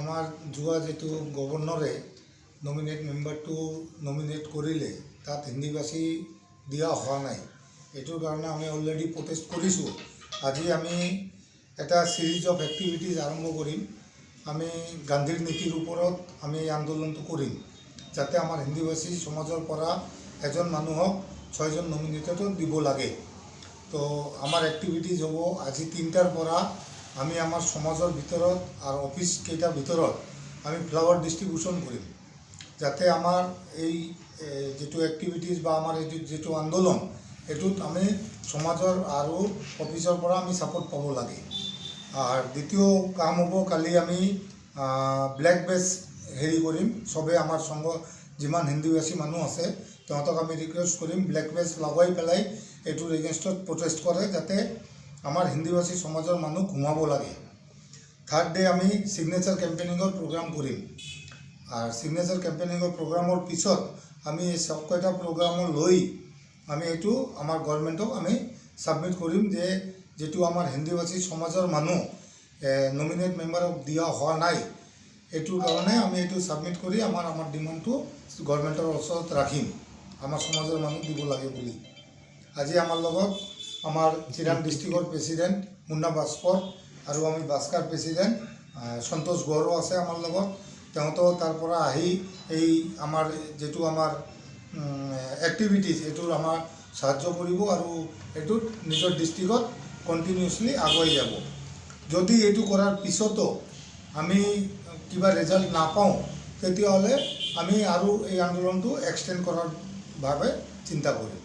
আমাৰ যোৱা যেটো গভৰ্ণৰে নমিনেট মেম্বাৰটো নমিনেট কৰিলে তাত হিন্দীভাষী দিয়া হোৱা নাই। এইটোৰ কাৰণে আমি অলৰেডি প্ৰটেষ্ট কৰিছোঁ। আজি আমি এটা সিৰিজ অফ এক্টিভিটিজ আৰম্ভ কৰিম। আমি গান্ধীৰ নীতিৰ ওপৰত আমি আন্দোলনটো কৰিম, যাতে আমাৰ হিন্দীভাষী সমাজৰ পৰা এজন মানুহক 6জন নমিনেটেড দিব লাগে। তো আমাৰ এক্টিভিটিজ হ'ব আজি 3টাৰ পৰা আমি আমাৰ সমাজৰ ভিতৰত আৰু অফিস কেইটাৰ ভিতৰত আমি ফ্লাৱাৰ ডিস্ট্ৰিবিউশন কৰিম, যাতে আমাৰ এই যেটো এক্টিভিটিজ বা আমাৰ এই যেটো আন্দোলন এটোত আমি সমাজৰ আৰু অফিসৰ পৰা আমি সাপোৰ্ট পাব লাগে। আৰ দ্বিতীয় কাম হ'ব কালি আমি ব্ল্যাক বেজ হেৰি কৰিম। সবে আমাৰ সংঘ যিমান হিন্দীভাষী মানুহ আছে তেওঁলোকক আমি ৰিকোয়েস্ট কৰিম ব্ল্যাক বেজ লগাই পেলাই এটোৰ এগেইনষ্টত প্ৰটেষ্ট কৰে, যাতে আমাৰ হিন্দীভাষী সমাজৰ মানুহ ঘুমাব লাগে। থাৰ্ড ডে আমি সিগনেচাৰ ক্যাম্পেইনিংৰ প্ৰোগ্ৰাম কৰিম। আৰ সিগনেচাৰ ক্যাম্পেইনিংৰ প্ৰোগ্ৰামৰ পিছত আমি সবকটা প্ৰোগ্ৰাম লৈ আমি এইটো আমাৰ গভৰ্নমেন্টক আমি সাবমিট কৰিম যে যেটো আমাৰ হিন্দীভাষী সমাজৰ মানুহ নমিনেট মেম্বাৰক দিয়া হোৱা নাই, এইটোৰ কাৰণে আমি এইটো সাবমিট কৰি আমাৰ ডিমান্ডটো গভৰ্নমেন্টৰ ওচৰত ৰাখিম, আমাৰ সমাজৰ মানুহ দিব লাগে বুলি। আজি আমাৰ লগত আমাৰ চিৰাং ডিস্ট্ৰিক্টৰ প্ৰেসিডেন্ট মুন্না বাস্পৰ আৰু আমি বাস্কাৰ প্ৰেসিডেন্ট সন্তোষ গৌড়ো আছে আমাৰ লগত। তেওঁতো তাৰ পৰা আহি এই আমাৰ যেটো আমাৰ এক্টিভিটিজ এটোৰ আমাৰ সাহায্য কৰিব আৰু এটোত নিজৰ ডিস্ট্ৰিক্টত কন্টিনিউয়াসলি আগুৱাই যাব। যদি এইটো কৰাৰ পিছতো আমি কিবা ৰেজাল্ট নাপাওঁ তেতিয়াহ'লে আমি আৰু এই আন্দোলনটো এক্সটেন্ড কৰাৰ বাবে চিন্তা কৰিম।